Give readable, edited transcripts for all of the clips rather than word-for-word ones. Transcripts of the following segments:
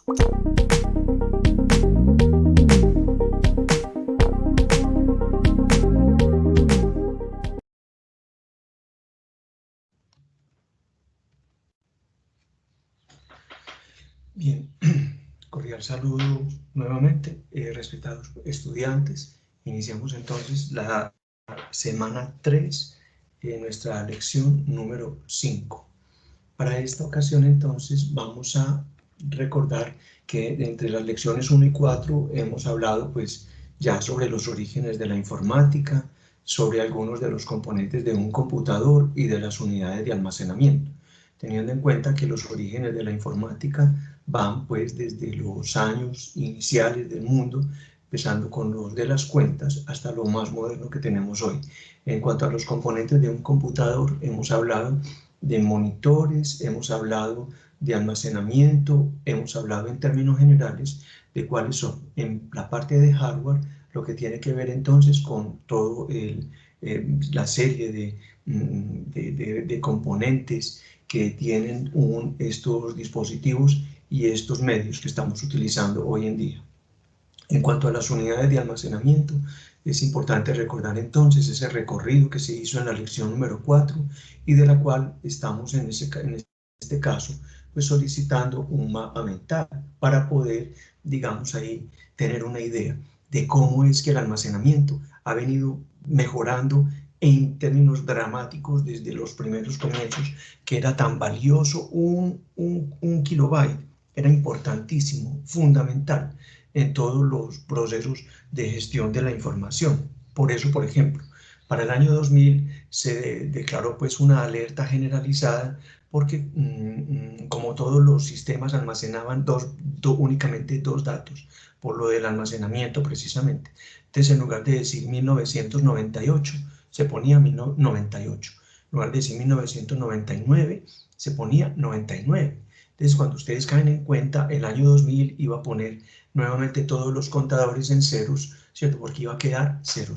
Bien, cordial saludo nuevamente, respetados estudiantes. Iniciamos entonces la semana 3 de nuestra lección número 5. Para esta ocasión entonces vamos a recordar que entre las lecciones 1 y 4 hemos hablado pues ya sobre los orígenes de la informática, sobre algunos de los componentes de un computador y de las unidades de almacenamiento, teniendo en cuenta que los orígenes de la informática van pues desde los años iniciales del mundo, empezando con los de las cuentas hasta lo más moderno que tenemos hoy. En cuanto a los componentes de un computador, hemos hablado de monitores, hemos hablado de almacenamiento, hemos hablado en términos generales de cuáles son. En la parte de hardware, lo que tiene que ver entonces con todo la serie de componentes que tienen estos dispositivos y estos medios que estamos utilizando hoy en día. En cuanto a las unidades de almacenamiento, es importante recordar entonces ese recorrido que se hizo en la lección número 4 y de la cual estamos en este caso pues solicitando un mapa mental para poder, digamos ahí, tener una idea de cómo es que el almacenamiento ha venido mejorando en términos dramáticos desde los primeros comienzos, que era tan valioso un kilobyte, era importantísimo, fundamental en todos los procesos de gestión de la información. Por eso, por ejemplo, para el año 2000 se declaró pues una alerta generalizada porque como todos los sistemas almacenaban únicamente dos datos, por lo del almacenamiento precisamente. Entonces, en lugar de decir 1998, se ponía 1998. En lugar de decir 1999, se ponía 99. Entonces, cuando ustedes caen en cuenta, el año 2000 iba a poner nuevamente todos los contadores en ceros, ¿cierto? Porque iba a quedar 00.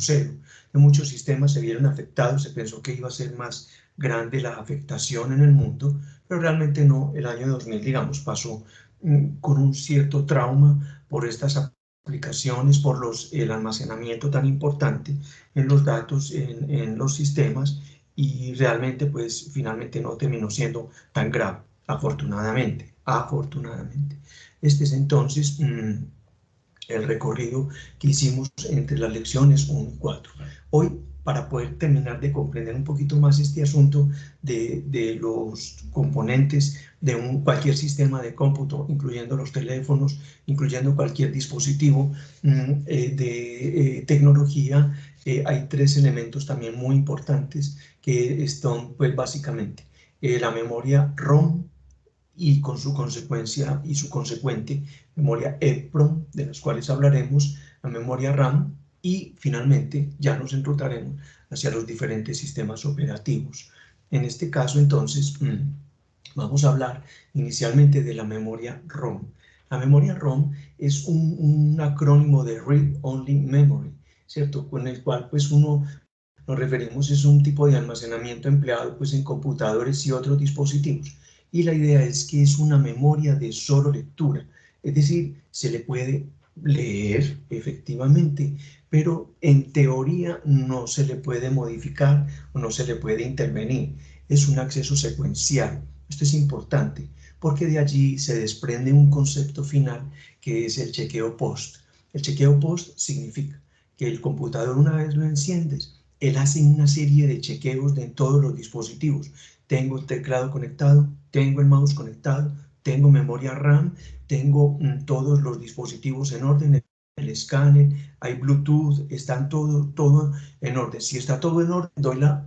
Muchos sistemas se vieron afectados, se pensó que iba a ser más grande la afectación en el mundo, pero realmente no. El año 2000, digamos, pasó con un cierto trauma por estas aplicaciones, por el almacenamiento tan importante en los datos, en los sistemas, y realmente pues finalmente no terminó siendo tan grave, afortunadamente. Este es entonces el recorrido que hicimos entre las lecciones 1 y 4. Hoy, para poder terminar de comprender un poquito más este asunto de los componentes de cualquier sistema de cómputo, incluyendo los teléfonos, incluyendo cualquier dispositivo de tecnología, hay tres elementos también muy importantes que están, pues básicamente, la memoria ROM, y con su consecuencia y su consecuente memoria EEPROM, de las cuales hablaremos, la memoria RAM, y finalmente ya nos enrutaremos hacia los diferentes sistemas operativos. En este caso, entonces, vamos a hablar inicialmente de la memoria ROM. La memoria ROM es un acrónimo de Read Only Memory, ¿cierto? Con el cual pues nos referimos, es un tipo de almacenamiento empleado pues en computadores y otros dispositivos. Y la idea es que es una memoria de solo lectura, es decir, se le puede leer efectivamente, pero en teoría no se le puede modificar o no se le puede intervenir. Es un acceso secuencial. Esto es importante porque de allí se desprende un concepto final que es el chequeo post. El chequeo post significa que el computador, una vez lo enciendes, él hace una serie de chequeos de todos los dispositivos. Tengo el teclado conectado, tengo el mouse conectado, tengo memoria RAM, tengo todos los dispositivos en orden, el escáner, hay Bluetooth, están todo en orden. Si está todo en orden,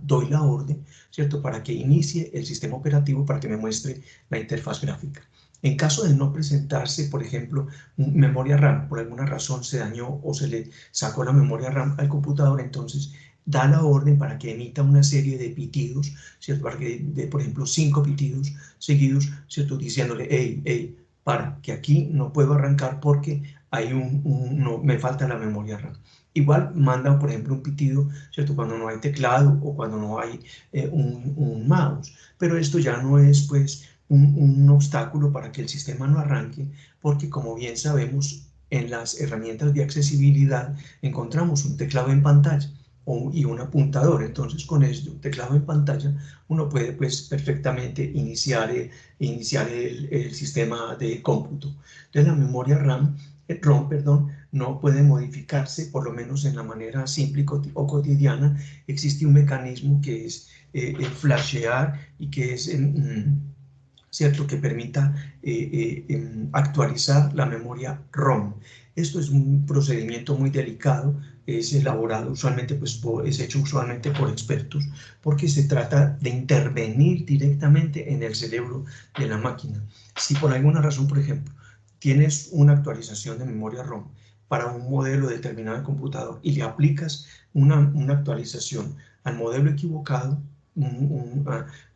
doy la orden, ¿cierto? Para que inicie el sistema operativo, para que me muestre la interfaz gráfica. En caso de no presentarse, por ejemplo, memoria RAM, por alguna razón se dañó o se le sacó la memoria RAM al computador, entonces da la orden para que emita una serie de pitidos, ¿cierto? Para que por ejemplo, 5 pitidos seguidos, ¿cierto? Diciéndole, hey, para, que aquí no puedo arrancar porque hay no, me falta la memoria RAM. Igual manda, por ejemplo, un pitido, ¿cierto? Cuando no hay teclado o cuando no hay un mouse. Pero esto ya no es, pues, un obstáculo para que el sistema no arranque, porque como bien sabemos, en las herramientas de accesibilidad encontramos un teclado en pantalla y un apuntador. Entonces, con este teclado en pantalla, uno puede pues perfectamente iniciar el sistema de cómputo. Entonces, la memoria ROM, perdón, no puede modificarse, por lo menos en la manera simple o cotidiana. Existe un mecanismo que es el flashear y que es ¿cierto?, que permita actualizar la memoria ROM. Esto es un procedimiento muy delicado, es elaborado usualmente, pues es hecho usualmente por expertos, porque se trata de intervenir directamente en el cerebro de la máquina. Si por alguna razón, por ejemplo, tienes una actualización de memoria ROM para un modelo determinado de computador y le aplicas una actualización al modelo equivocado,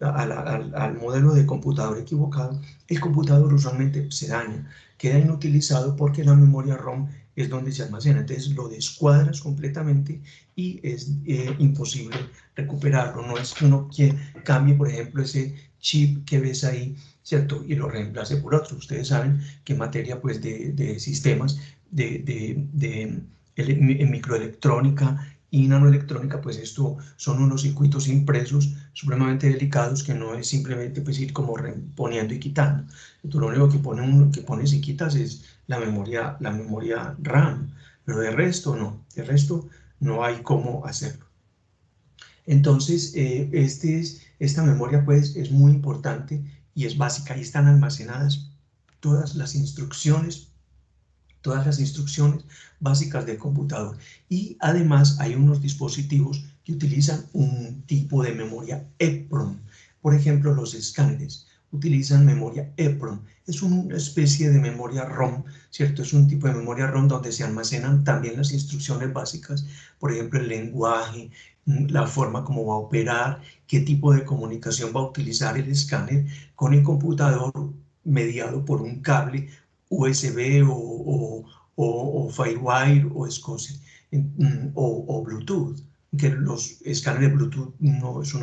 al modelo de computador equivocado, el computador usualmente se daña, queda inutilizado porque la memoria ROM es donde se almacena. Entonces lo descuadras completamente y es imposible recuperarlo. No es que uno cambie, por ejemplo, ese chip que ves ahí, ¿cierto?, y lo reemplace por otro. Ustedes saben que en materia pues, de sistemas en microelectrónica y nanoelectrónica, pues esto son unos circuitos impresos supremamente delicados que no es simplemente pues ir como poniendo y quitando. Entonces, lo único que pones y quitas es la memoria RAM, pero de resto no hay cómo hacerlo. Entonces, esta memoria pues es muy importante y es básica. Ahí están almacenadas todas las instrucciones básicas del computador. Y además hay unos dispositivos que utilizan un tipo de memoria EEPROM. Por ejemplo, los escáneres utilizan memoria EEPROM. Es una especie de memoria ROM, ¿cierto? Es un tipo de memoria ROM donde se almacenan también las instrucciones básicas, por ejemplo, el lenguaje, la forma como va a operar, qué tipo de comunicación va a utilizar el escáner con el computador mediado por un cable USB o Firewire o SCSI o Bluetooth, que los escáneres Bluetooth eso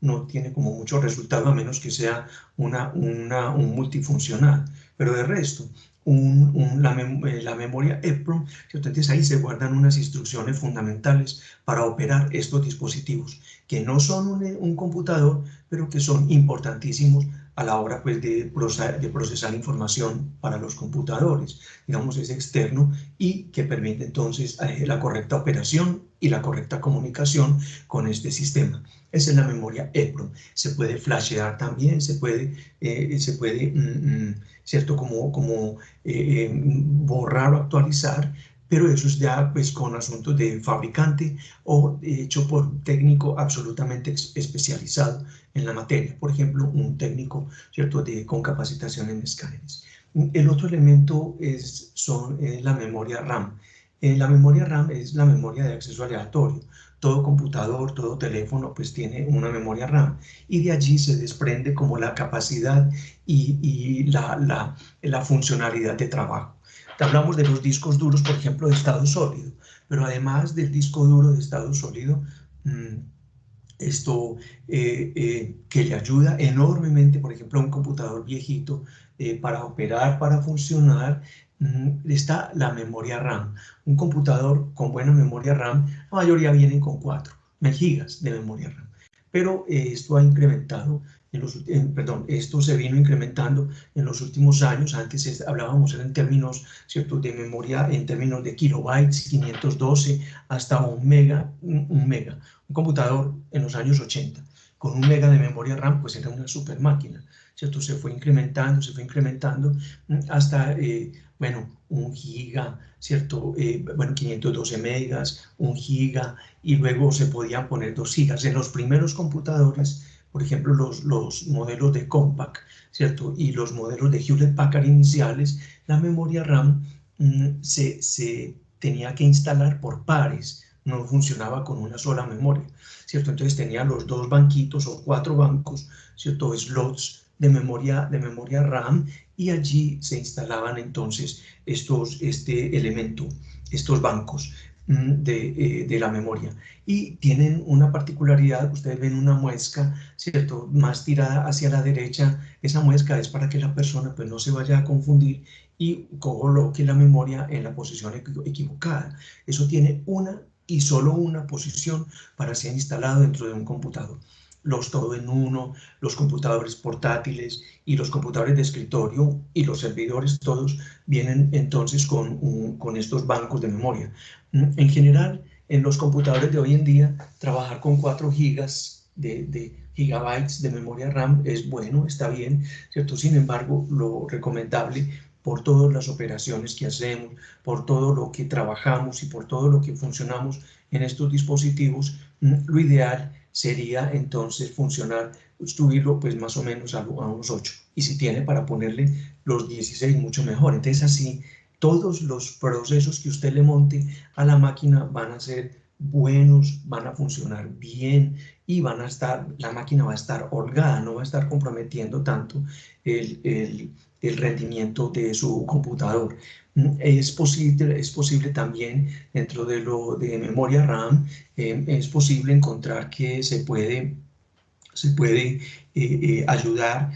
no tiene como mucho resultado a menos que sea un multifuncional, pero de resto la memoria EEPROM, entonces ahí se guardan unas instrucciones fundamentales para operar estos dispositivos, que no son un computador, pero que son importantísimos a la hora pues, de procesar información para los computadores, digamos es externo y que permite entonces la correcta operación y la correcta comunicación con este sistema. Esa es la memoria EEPROM. Se puede flashear también, se puede ¿cierto? Como borrar o actualizar, pero eso es ya pues con asuntos de fabricante o hecho por un técnico absolutamente especializado en la materia, por ejemplo, un técnico, ¿cierto?, con capacitación en escáneres. El otro elemento es la memoria RAM. La memoria RAM es la memoria de acceso aleatorio. Todo computador, todo teléfono, pues tiene una memoria RAM y de allí se desprende como la capacidad y la funcionalidad de trabajo. Hablamos de los discos duros, por ejemplo, de estado sólido, pero además del disco duro de estado sólido, esto que le ayuda enormemente, por ejemplo, a un computador viejito para operar, para funcionar, está la memoria RAM. Un computador con buena memoria RAM, la mayoría vienen con 4 gigas de memoria RAM. Pero esto ha incrementado, esto se vino incrementando en los últimos años. Antes hablábamos en términos, ¿cierto?, de memoria, en términos de kilobytes, 512 hasta un mega. Un computador en los años 80 con 1 mega de memoria RAM, pues era una super máquina, ¿cierto? Se fue incrementando hasta, bueno, 1 giga, ¿cierto? Bueno, 512 megas, 1 giga, y luego se podían poner 2 gigas. En los primeros computadores, por ejemplo, los modelos de Compaq, ¿cierto? Y los modelos de Hewlett Packard iniciales, la memoria RAM se tenía que instalar por pares, no funcionaba con una sola memoria, ¿cierto? Entonces tenía los 2 banquitos o 4 bancos, ¿cierto?, slots de memoria RAM, y allí se instalaban entonces estos bancos. de la memoria. Y tienen una particularidad, ustedes ven una muesca, ¿cierto?, más tirada hacia la derecha. Esa muesca es para que la persona pues no se vaya a confundir y coloque la memoria en la posición equivocada. Eso tiene una y solo una posición para ser instalado dentro de un computador. Los todo en uno, los computadores portátiles y los computadores de escritorio y los servidores, todos vienen entonces con estos bancos de memoria. En general, en los computadores de hoy en día, trabajar con 4 gigas de gigabytes de memoria RAM es bueno, está bien, ¿cierto? Sin embargo, lo recomendable por todas las operaciones que hacemos, por todo lo que trabajamos y por todo lo que funcionamos en estos dispositivos, lo ideal sería entonces subirlo pues más o menos a unos 8. Y si tiene para ponerle los 16, mucho mejor. Entonces así, todos los procesos que usted le monte a la máquina van a ser buenos, van a funcionar bien y la máquina va a estar holgada, no va a estar comprometiendo tanto el rendimiento de su computador. Es posible también dentro de memoria RAM, es posible encontrar que se puede ayudar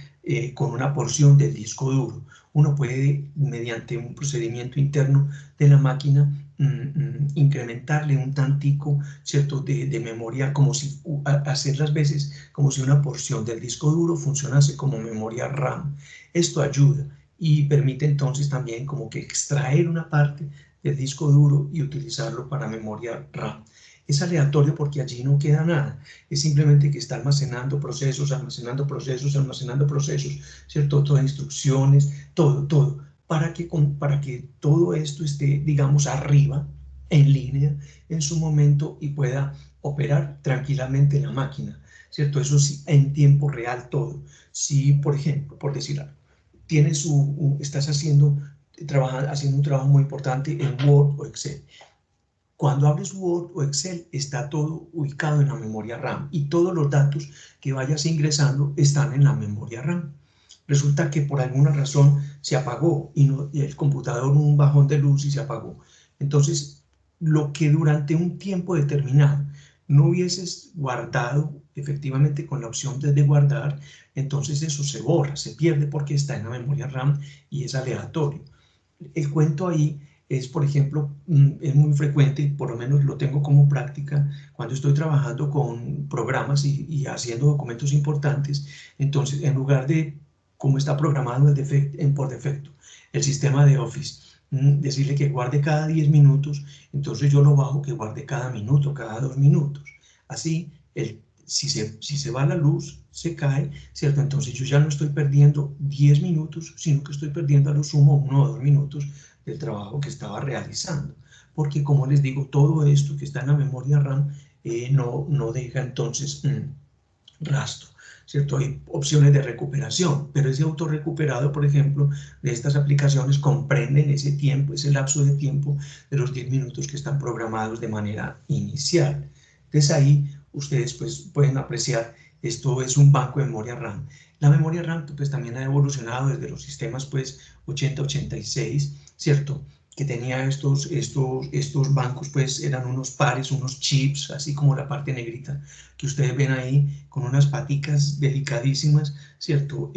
con una porción del disco duro. Uno puede, mediante un procedimiento interno de la máquina, incrementarle un tantico, ¿cierto?, de memoria, como si hacer las veces como si una porción del disco duro funcionase como memoria RAM. Esto ayuda y permite entonces también como que extraer una parte del disco duro y utilizarlo para memoria RAM. Es aleatorio porque allí no queda nada, es simplemente que está almacenando procesos, almacenando procesos, almacenando procesos, ¿cierto? Todas instrucciones, todo, para que todo esto esté, digamos, arriba, en línea, en su momento y pueda operar tranquilamente la máquina, ¿cierto? Eso sí, en tiempo real todo. Si, por ejemplo, por decir algo, estás haciendo un trabajo muy importante en Word o Excel. Cuando abres Word o Excel, está todo ubicado en la memoria RAM y todos los datos que vayas ingresando están en la memoria RAM. Resulta que por alguna razón se apagó y el computador un bajón de luz y se apagó. Entonces, lo que durante un tiempo determinado no hubieses guardado efectivamente con la opción de guardar, entonces eso se borra, se pierde porque está en la memoria RAM y es aleatorio. El cuento ahí es, por ejemplo, es muy frecuente, por lo menos lo tengo como práctica, cuando estoy trabajando con programas y haciendo documentos importantes. Entonces, en lugar de, como está programado por defecto, el sistema de Office, decirle que guarde cada 10 minutos, entonces yo lo bajo que guarde cada minuto, cada 2 minutos. Así, si se va la luz, se cae, ¿cierto? Entonces yo ya no estoy perdiendo 10 minutos, sino que estoy perdiendo a lo sumo 1 o 2 minutos del trabajo que estaba realizando. Porque, como les digo, todo esto que está en la memoria RAM no deja entonces rastro, ¿cierto? Hay opciones de recuperación, pero ese autorrecuperado, por ejemplo, de estas aplicaciones comprenden ese tiempo, ese lapso de tiempo de los 10 minutos que están programados de manera inicial. Entonces ahí ustedes pues pueden apreciar, esto es un banco de memoria RAM. La memoria RAM pues también ha evolucionado desde los sistemas pues 8086, ¿cierto?, que tenía estos bancos, pues eran unos pares, unos chips, así como la parte negrita que ustedes ven ahí, con unas paticas delicadísimas, ¿cierto?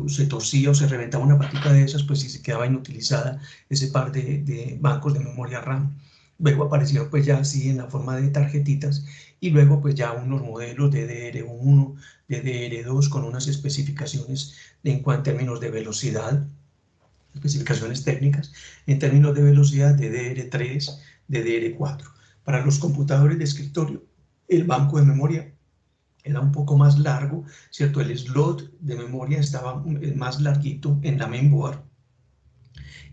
Se torcía o se reventaba una patica de esas, pues si se quedaba inutilizada ese par de bancos de memoria RAM. Luego aparecieron pues ya así en la forma de tarjetitas y luego pues ya unos modelos de DDR1, de DDR2 con unas especificaciones en términos de velocidad, especificaciones técnicas, en términos de velocidad de DDR3, de DDR4. Para los computadores de escritorio, el banco de memoria era un poco más largo, ¿cierto? El slot de memoria estaba más larguito en la mainboard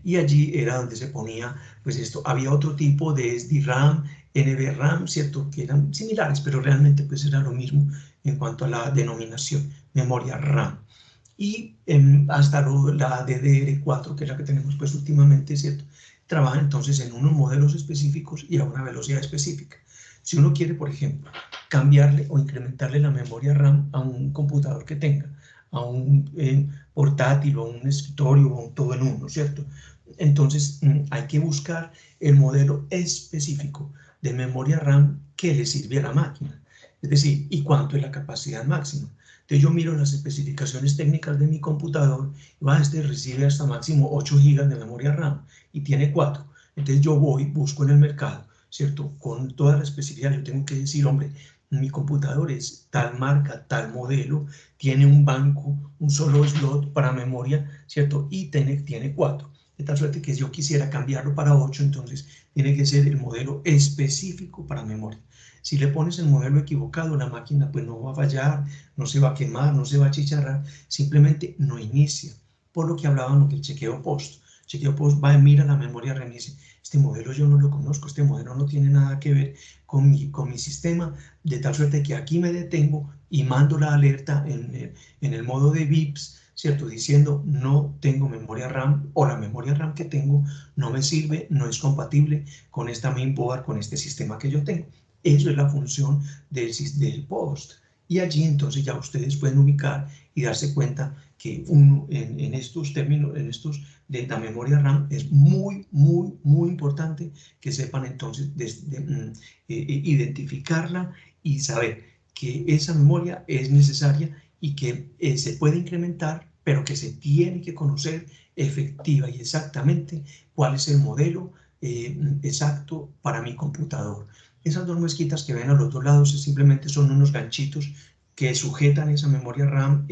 y allí era donde se ponía, pues esto, había otro tipo de SDRAM, NVRAM, ¿cierto? Que eran similares, pero realmente pues era lo mismo en cuanto a la denominación, memoria RAM. Y hasta la DDR4, que es la que tenemos pues últimamente, ¿cierto? Trabaja entonces en unos modelos específicos y a una velocidad específica. Si uno quiere, por ejemplo, cambiarle o incrementarle la memoria RAM a un computador que tenga, a un portátil o a un escritorio o a un todo en uno, ¿cierto? Entonces hay que buscar el modelo específico de memoria RAM que le sirve a la máquina. Es decir, ¿y cuánto es la capacidad máxima? Entonces yo miro las especificaciones técnicas de mi computador y este recibe hasta máximo 8 GB de memoria RAM y tiene 4. Entonces yo voy, busco en el mercado, ¿cierto? Con toda la especificidad yo tengo que decir, hombre, mi computador es tal marca, tal modelo, tiene un banco, un solo slot para memoria, ¿cierto? Y tiene 4. De tal suerte que si yo quisiera cambiarlo para 8, entonces tiene que ser el modelo específico para memoria. Si le pones el modelo equivocado, la máquina pues no va a fallar, no se va a quemar, no se va a chicharrar, simplemente no inicia. Por lo que hablábamos del chequeo post. Chequeo post va y mira la memoria RAM y dice, este modelo yo no lo conozco, este modelo no tiene nada que ver con mi sistema, de tal suerte que aquí me detengo y mando la alerta en el modo de VIPs, ¿cierto? Diciendo no tengo memoria RAM o la memoria RAM que tengo no me sirve, no es compatible con esta mainboard, con este sistema que yo tengo. Eso es la función del post. Y allí entonces ya ustedes pueden ubicar y darse cuenta que en estos términos, en estos de la memoria RAM, es muy importante que sepan entonces identificarla y saber que esa memoria es necesaria y que se puede incrementar, pero que se tiene que conocer efectiva y exactamente cuál es el modelo exacto para mi computador. Esas dos muesquitas que ven a los dos lados simplemente son unos ganchitos que sujetan esa memoria RAM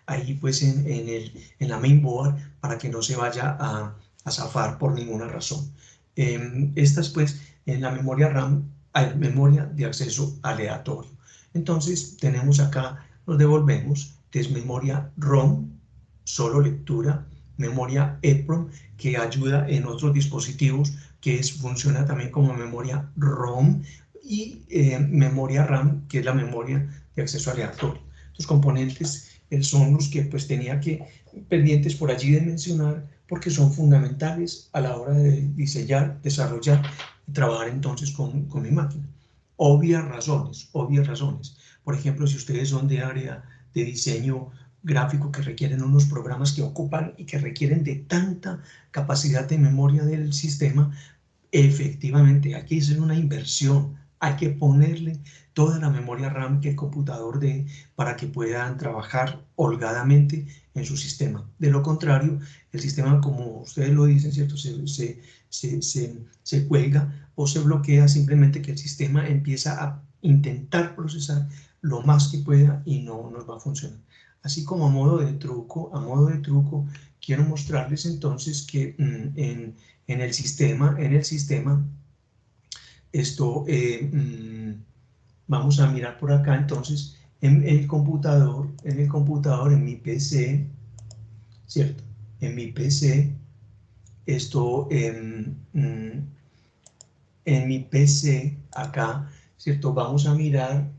ahí pues en la mainboard para que no se vaya a zafar por ninguna razón. Estas pues en la memoria RAM hay memoria de acceso aleatorio. Entonces tenemos acá, nos devolvemos, es memoria ROM, solo lectura, memoria EPROM, que ayuda en otros dispositivos, que funciona también como memoria ROM, y memoria RAM, que es la memoria de acceso aleatorio. Los componentes son los que pues tenía que pendientes por allí de mencionar, porque son fundamentales a la hora de diseñar, desarrollar y trabajar entonces con mi máquina. Obvias razones. Por ejemplo, si ustedes son de área de diseño gráfico que requieren unos programas que ocupan y que requieren de tanta capacidad de memoria del sistema, efectivamente hay que hacer una inversión, hay que ponerle toda la memoria RAM que el computador dé para que puedan trabajar holgadamente en su sistema. De lo contrario, el sistema, como ustedes lo dicen, ¿cierto? Se cuelga o se bloquea, simplemente que el sistema empieza a intentar procesar lo más que pueda y no nos va a funcionar. Así como a modo de truco, quiero mostrarles entonces que en el sistema, esto, vamos a mirar por acá entonces, en el computador, en mi PC, ¿cierto? En mi PC, esto, en mi PC acá, ¿cierto? Vamos a mirar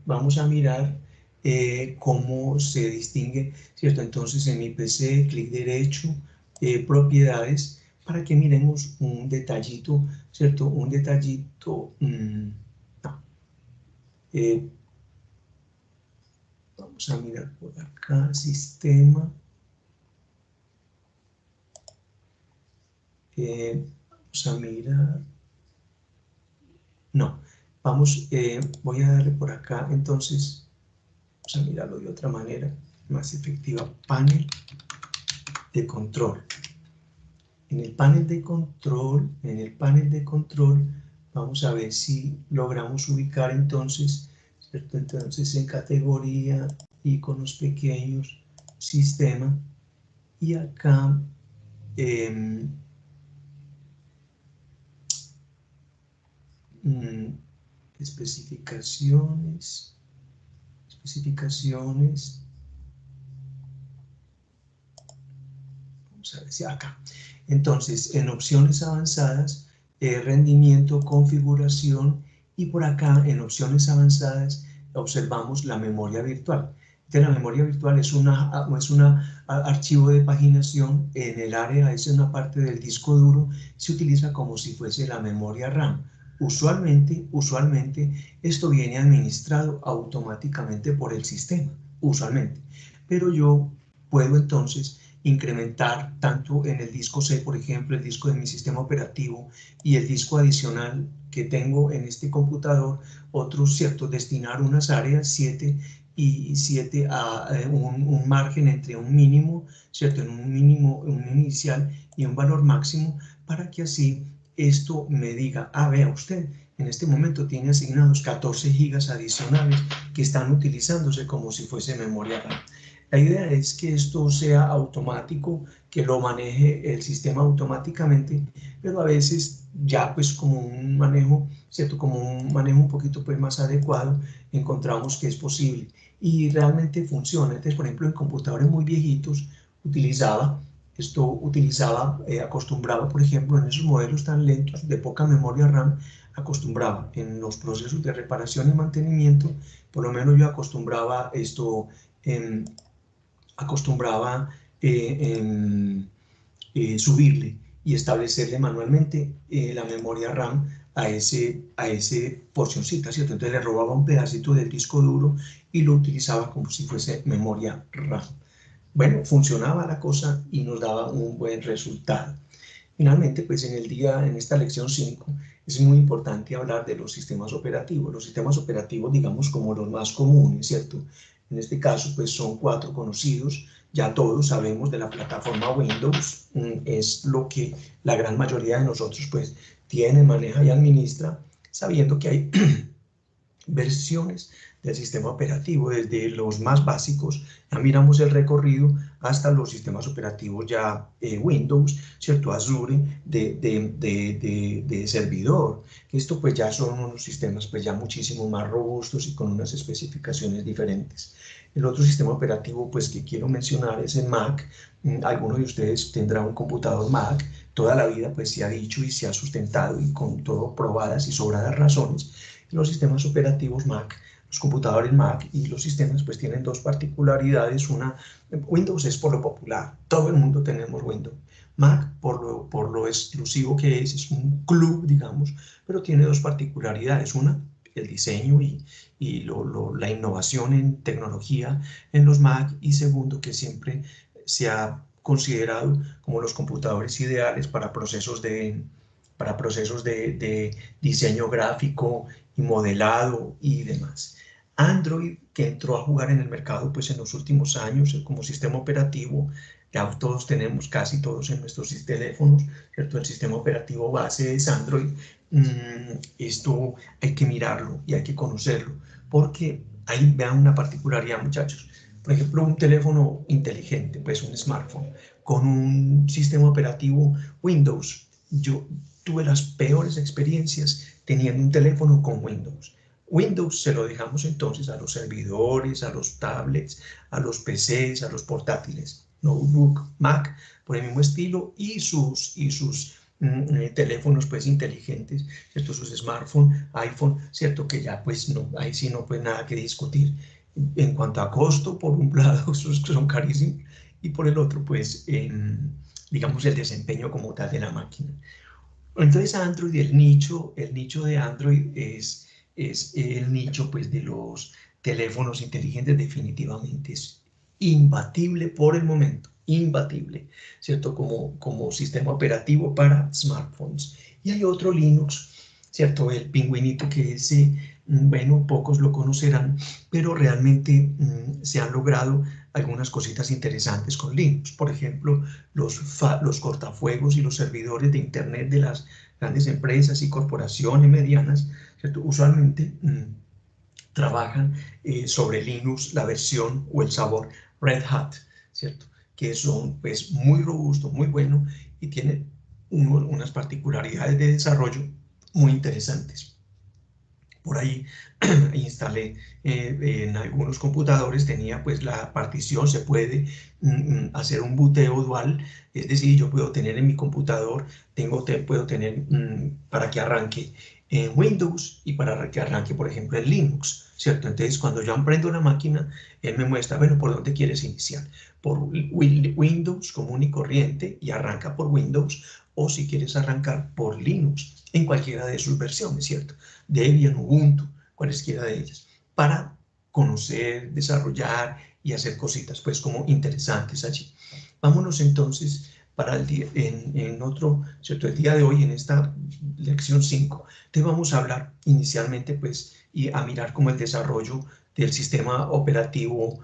cómo se distingue, ¿cierto? Entonces en mi PC, clic derecho, propiedades, para que miremos un detallito, ¿cierto? Un detallito, no. Vamos a mirar por acá, sistema, vamos a mirar, no, vamos, voy a darle por acá, entonces, vamos a mirarlo de otra manera, más efectiva, panel de control. En el panel de control, vamos a ver si logramos ubicar entonces, ¿cierto? Entonces en categoría, iconos pequeños, sistema, y acá especificaciones, vamos a ver si acá. Entonces, en opciones avanzadas, rendimiento, configuración, y por acá en opciones avanzadas observamos la memoria virtual. Entonces, la memoria virtual es un archivo de paginación en el área, es una parte del disco duro, se utiliza como si fuese la memoria RAM. Usualmente esto viene administrado automáticamente por el sistema, usualmente. Pero yo puedo entonces incrementar tanto en el disco C, por ejemplo, el disco de mi sistema operativo y el disco adicional que tengo en este computador, otros, ¿cierto? Destinar unas áreas 7 y 7 a un margen entre un mínimo, ¿cierto? En un mínimo, un inicial y un valor máximo, para que así esto me diga, vea usted, en este momento tiene asignados 14 gigas adicionales que están utilizándose como si fuese memoria RAM. La idea es que esto sea automático, que lo maneje el sistema automáticamente, pero a veces ya pues como un manejo, ¿cierto? Como un manejo un poquito pues más adecuado, encontramos que es posible y realmente funciona. Entonces, por ejemplo, en computadores muy viejitos acostumbraba, por ejemplo, en esos modelos tan lentos de poca memoria RAM, acostumbraba en los procesos de reparación y mantenimiento, por lo menos yo acostumbraba acostumbraba subirle y establecerle manualmente la memoria RAM a ese porcioncita, ¿cierto? Entonces le robaba un pedacito del disco duro y lo utilizaba como si fuese memoria RAM. Bueno, funcionaba la cosa y nos daba un buen resultado. Finalmente, pues en esta lección 5, es muy importante hablar de los sistemas operativos. Los sistemas operativos, digamos, como los más comunes, ¿cierto? En este caso, pues son 4 conocidos. Ya todos sabemos de la plataforma Windows. Es lo que la gran mayoría de nosotros, pues, tiene, maneja y administra, sabiendo que hay versiones del sistema operativo, desde los más básicos, ya miramos el recorrido, hasta los sistemas operativos ya Windows, ¿cierto? Azure de servidor. Esto pues ya son unos sistemas pues ya muchísimo más robustos y con unas especificaciones diferentes. El otro sistema operativo pues que quiero mencionar es el Mac. Algunos de ustedes tendrán un computador Mac. Toda la vida pues se ha dicho y se ha sustentado y con todo probadas y sobradas razones. Los sistemas operativos Mac, los computadores Mac y los sistemas pues tienen dos particularidades. Windows es por lo popular, todo el mundo tenemos Windows. Mac por lo exclusivo que es un club, digamos, pero tiene dos particularidades. Una, el diseño y la innovación en tecnología en los Mac, y segundo, que siempre se ha considerado como los computadores ideales para procesos de diseño gráfico y modelado y demás. Android, que entró a jugar en el mercado pues en los últimos años como sistema operativo, ya todos tenemos, casi todos en nuestros teléfonos, ¿cierto? El sistema operativo base es Android. Esto hay que mirarlo y hay que conocerlo, porque ahí vean una particularidad, muchachos. Por ejemplo, un teléfono inteligente, pues un smartphone, con un sistema operativo Windows. Yo tuve las peores experiencias teniendo un teléfono con Windows. Windows se lo dejamos entonces a los servidores, a los tablets, a los PCs, a los portátiles, notebook, Mac, por el mismo estilo, y sus teléfonos pues inteligentes, ¿cierto? Sus smartphones, iPhone, ¿cierto? Que ya pues no, ahí sí no pues nada que discutir. En cuanto a costo, por un lado, son carísimos, y por el otro pues digamos el desempeño como tal de la máquina. Entonces Android, el nicho de Android es el nicho pues de los teléfonos inteligentes. Definitivamente es imbatible por el momento, imbatible, ¿cierto? Como sistema operativo para smartphones. Y hay otro Linux, ¿cierto? El pingüinito, que ese, bueno, pocos lo conocerán, pero realmente se han logrado algunas cositas interesantes con Linux. Por ejemplo, los cortafuegos y los servidores de Internet de las grandes empresas y corporaciones medianas, ¿cierto? Usualmente trabajan sobre Linux, la versión o el sabor Red Hat, ¿cierto? Que son pues muy robustos, muy buenos y tienen unas particularidades de desarrollo muy interesantes. Por ahí instalé en algunos computadores, tenía pues la partición, se puede hacer un booteo dual, es decir, yo puedo tener en mi computador, puedo tener para que arranque en Windows y para que arranque, por ejemplo, en Linux, ¿cierto? Entonces, cuando yo prendo la máquina, él me muestra, bueno, ¿por dónde quieres iniciar? Por Windows común y corriente, y arranca por Windows, o si quieres arrancar por Linux, en cualquiera de sus versiones, ¿cierto? Debian, Ubuntu, cualesquiera de ellas, para conocer, desarrollar y hacer cositas pues como interesantes allí. Vámonos entonces para el día, en otro, ¿cierto? El día de hoy, en esta lección 5, te vamos a hablar inicialmente pues y a mirar como el desarrollo del sistema operativo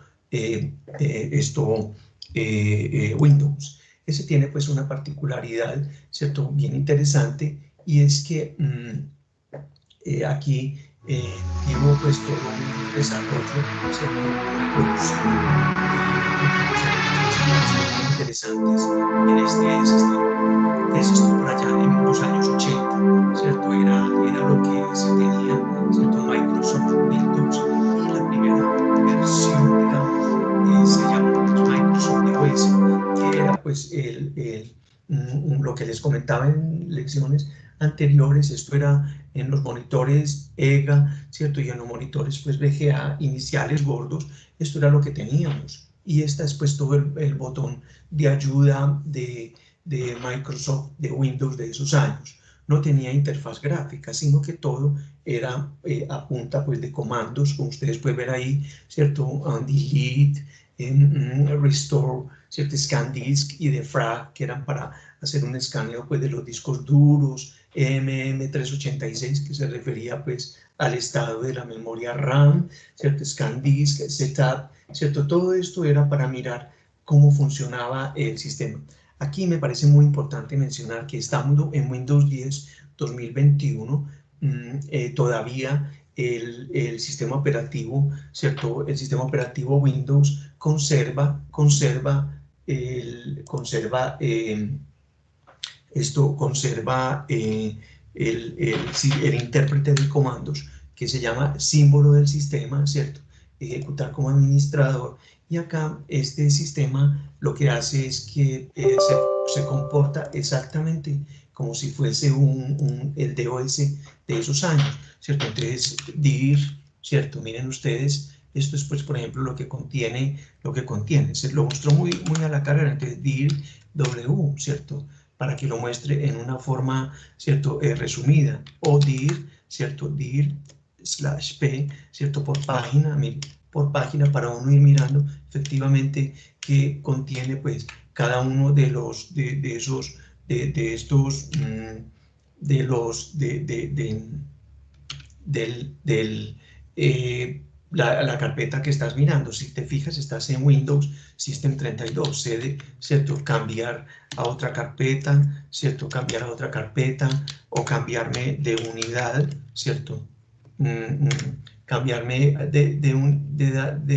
Windows. Ese tiene pues una particularidad, ¿cierto? Bien interesante, y es que aquí tiene pues todo un desarrollo, ¿cierto? Una producción interesantes en este sistema. Eso estuvo por allá en los años 80, ¿cierto? Era lo que se tenía, ¿cierto? Microsoft Windows, y la primera versión, digamos, se llamó Microsoft OS, que era pues lo que les comentaba en lecciones anteriores. Esto era en los monitores EGA, ¿cierto? Y en los monitores pues VGA iniciales gordos, esto era lo que teníamos. Y esta es pues todo el botón de ayuda de Microsoft, de Windows de esos años. No tenía interfaz gráfica, sino que todo era a punta pues de comandos, como ustedes pueden ver ahí, ¿cierto? Delete, restore, ¿cierto? Scan disk y defrag, que eran para hacer un escaneo pues de los discos duros, MM386, que se refería pues al estado de la memoria RAM, ¿cierto? Scan disk, setup, ¿cierto? Todo esto era para mirar cómo funcionaba el sistema. Aquí me parece muy importante mencionar que estando en Windows 10 2021, todavía el sistema operativo, ¿cierto? El sistema operativo Windows conserva el intérprete de comandos, que se llama símbolo del sistema, ¿cierto? Ejecutar como administrador. Y acá este sistema lo que hace es que se comporta exactamente como si fuese el DOS de esos años, ¿cierto? Entonces, dir, ¿cierto? Miren ustedes, esto es, pues, por ejemplo, lo que contiene. Se lo mostró muy a la carrera. Entonces, dir W, ¿cierto? Para que lo muestre en una forma, ¿cierto? Resumida. O dir, ¿cierto? Dir /p, ¿cierto? Por página, para uno ir mirando efectivamente qué contiene pues cada uno de los de esos de estos de los la carpeta que estás mirando. Si te fijas, estás en Windows System 32, ¿cierto? Cambiar a otra carpeta, ¿cierto? Cambiar a otra carpeta, o cambiarme de unidad, ¿cierto? Cambiarme de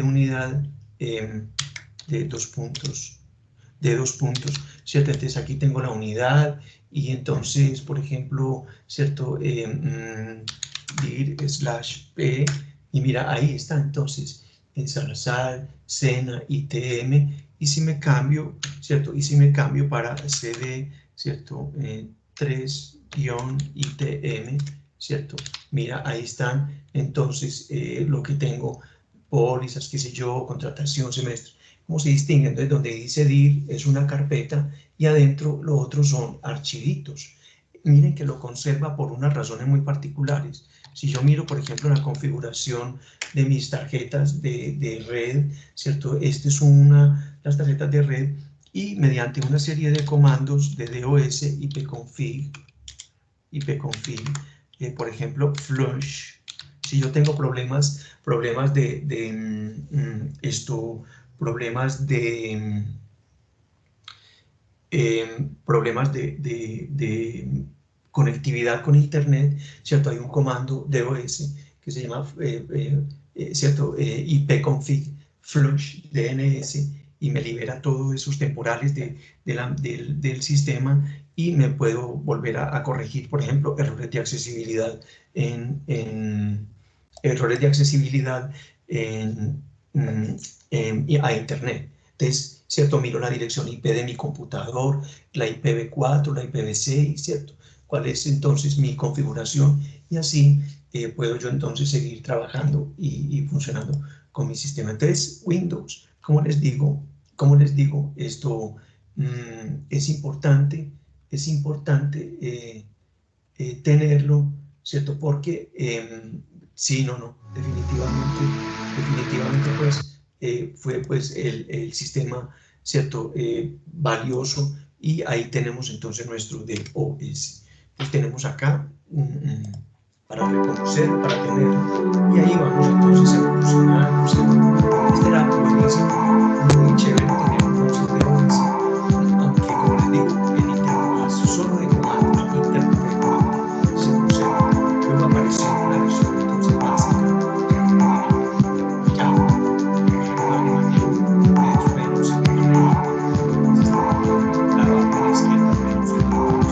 unidad de dos puntos, ¿cierto? Entonces aquí tengo la unidad, y entonces, por ejemplo, ¿cierto? Dir /p, y mira, ahí está entonces en Salazar, Sena, ITM, y si me cambio, ¿cierto? Y si me cambio para CD, ¿cierto? 3-ITM, ¿cierto? Mira, ahí están entonces lo que tengo, pólizas, qué sé yo, contratación, semestre. ¿Cómo se distingue? Entonces, donde dice dir es una carpeta, y adentro lo otro son archivitos. Miren que lo conserva por unas razones muy particulares. Si yo miro, por ejemplo, la configuración de mis tarjetas de red, ¿cierto? Estas son las tarjetas de red, y mediante una serie de comandos de DOS, ipconfig, por ejemplo, flush. Si yo tengo problemas de conectividad con internet, ¿cierto? Hay un comando DOS que se llama, ¿cierto? ipconfig flush DNS, y me libera todos esos temporales del sistema, y me puedo volver a corregir, por ejemplo, errores de accesibilidad a internet. Entonces, ¿cierto? Miro la dirección IP de mi computador, la IPv4, la IPv6, ¿cierto? ¿Cuál es entonces mi configuración? Y así puedo yo entonces seguir trabajando y funcionando con mi sistema. Entonces, Windows, como les digo, esto es importante tenerlo, ¿cierto? Porque sí, definitivamente pues fue pues el sistema, ¿cierto? Valioso, y ahí tenemos entonces nuestro DOS. Entonces tenemos acá para reconocerlo, para tenerlo, y ahí vamos entonces evolucionando, ¿cierto? Este era buenísimo, muy chévere tener entonces DOS, aunque como les digo, en interfaces solo de comandos, interfaz de comandos, se conserva. Luego apareció una versión entonces básica, Java, menos la barra a la izquierda, menos esos años, entonces también del sistema vamos avanzando, ¿cierto?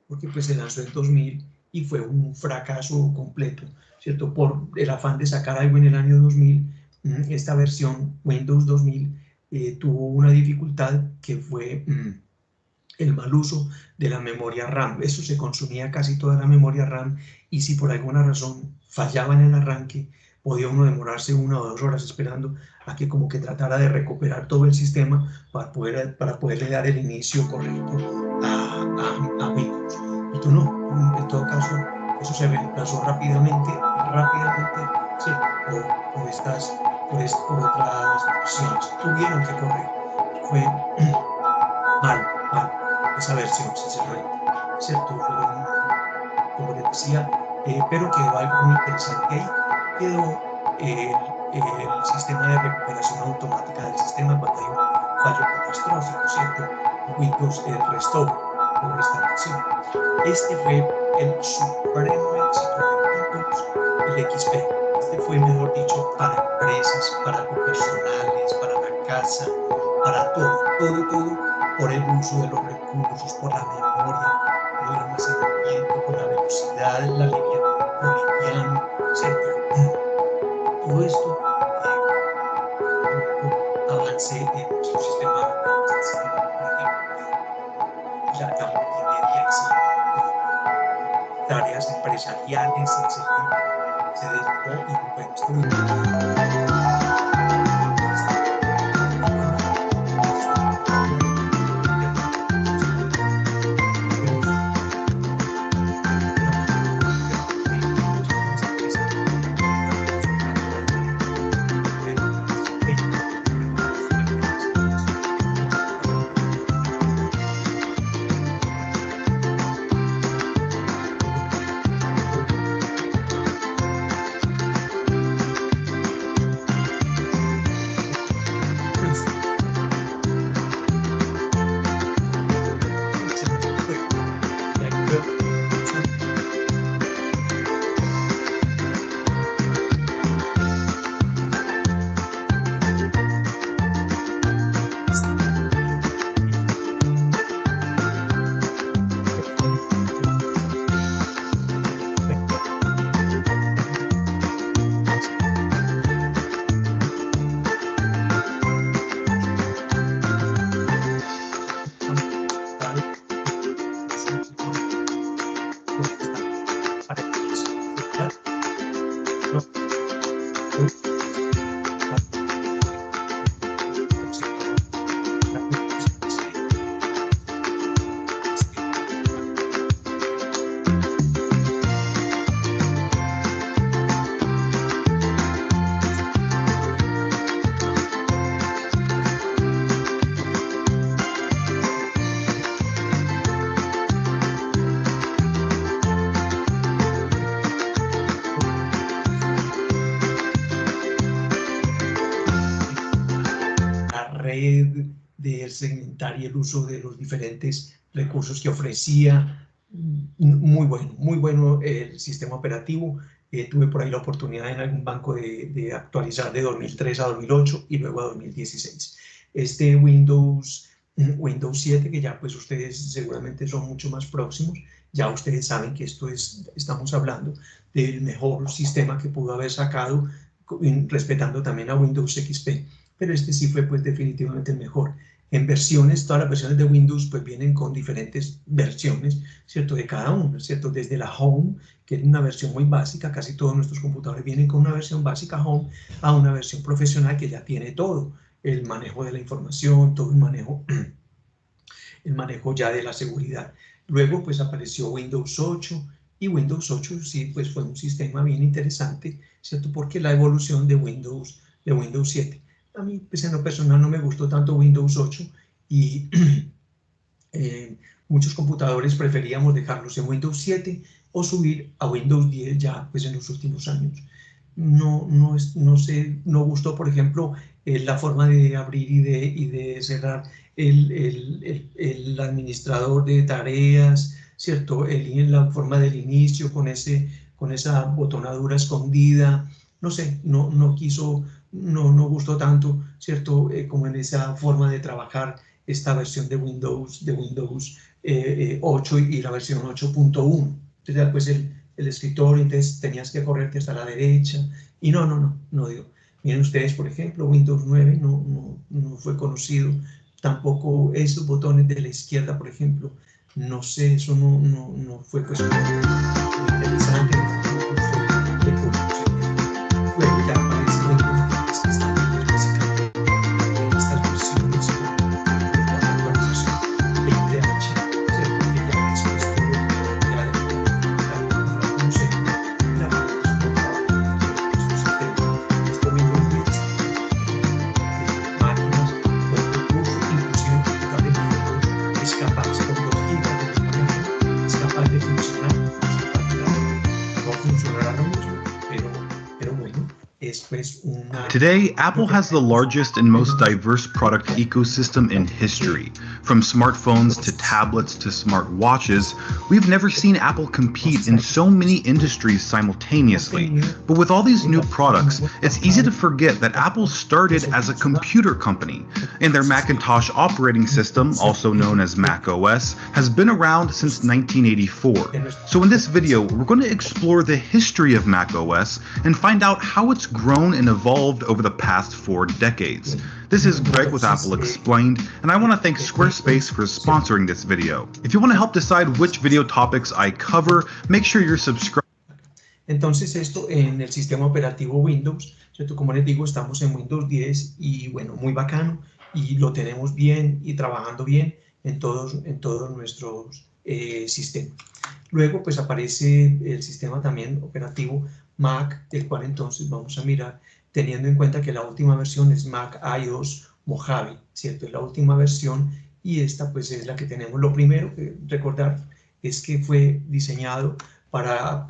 Porque pues se lanzó en 2000 y fue un fracaso completo, ¿cierto? Por el afán de sacar algo en el año 2000, esta versión Windows 2000 tuvo una dificultad que fue el mal uso de la memoria RAM. Eso se consumía casi toda la memoria RAM, y si por alguna razón fallaba en el arranque, podía uno demorarse 1 o 2 horas esperando a que como que tratara de recuperar todo el sistema para poderle dar el inicio correcto a Windows. Y tú no, en todo caso, eso se reemplazó rápidamente, ¿sí? por otras opciones. Tuvieron que correr. Fue mal, esa versión, sinceramente. ¿cierto? Como les decía, pero quedó algo muy interesante ahí. Quedó el sistema de recuperación automática del sistema cuando hay un fallo catastrófico, ¿cierto? Windows Restore o restauración. Este fue el supremo éxito de Windows, el XP. Este fue, mejor dicho, para empresas, para personales, para la casa, para todo, por el uso de los recursos, por la memoria, por el almacenamiento, por la velocidad, la liviano, ¿cierto? Todo esto provocó avance en nuestro sistema operativo. La multimedia y tareas empresariales, etc. Se derivó y bueno, esto red, de segmentar y el uso de los diferentes recursos que ofrecía. Muy bueno el sistema operativo. Tuve por ahí la oportunidad en algún banco de actualizar de 2003 a 2008 y luego a 2016. Este Windows 7, que ya pues ustedes seguramente son mucho más próximos, ya ustedes saben que estamos hablando del mejor sistema que pudo haber sacado, respetando también a Windows XP. Pero este sí fue pues definitivamente el mejor. En versiones, todas las versiones de Windows pues vienen con diferentes versiones, ¿cierto? De cada uno, ¿cierto? Desde la Home, que es una versión muy básica, casi todos nuestros computadores vienen con una versión básica Home, a una versión profesional que ya tiene todo, el manejo de la información, todo el manejo ya de la seguridad. Luego pues apareció Windows 8, y Windows 8 sí pues fue un sistema bien interesante, ¿cierto? Porque la evolución de Windows 7. A mí, pues en lo personal, no me gustó tanto Windows 8 y muchos computadores preferíamos dejarlos en Windows 7 o subir a Windows 10 ya pues en los últimos años. No sé, no gustó, por ejemplo, la forma de abrir y de cerrar el administrador de tareas, ¿cierto? La forma del inicio con esa botonadura escondida, no sé, no gustó tanto, ¿cierto? Como en esa forma de trabajar esta versión de Windows 8 y la versión 8.1. Entonces, pues el escritorio, entonces tenías que correrte hasta la derecha, y no digo. Miren ustedes, por ejemplo, Windows 9 no fue conocido, tampoco esos botones de la izquierda, por ejemplo, no sé, eso no fue pues muy interesante, luego ya aparece Windows que está básicamente en estas versiones con la actualización 20H, ¿cierto? Que ya después tuvo ya no sé, la esto Windows 10 máquinas con recursos, inclusive computadores es capaz con 2 GB de memoria pues una... Today, Apple has the largest and most diverse product ecosystem in history. From smartphones to tablets to smartwatches, we've never seen Apple compete in so many industries simultaneously. But with all these new products, it's easy to forget that Apple started as a computer company, and their Macintosh operating system, also known as Mac OS, has been around since 1984. So in this video, we're going to explore the history of Mac OS and find out how it's grown and evolved over the past 4 decades. This is Greg with Apple Explained, and I want to thank Squarespace for sponsoring this video. If you want to help decide which video topics I cover, make sure you're subscribed. Entonces esto en el sistema operativo Windows, ¿cierto? Como les digo, estamos en Windows 10 y bueno, muy bacano y lo tenemos bien y trabajando bien en todos nuestros sistemas. Luego pues aparece el sistema también operativo Mac, el cual entonces vamos a mirar teniendo en cuenta que la última versión es Mac iOS Mojave, ¿cierto? Es la última versión y esta pues es la que tenemos. Lo primero que recordar es que fue diseñado para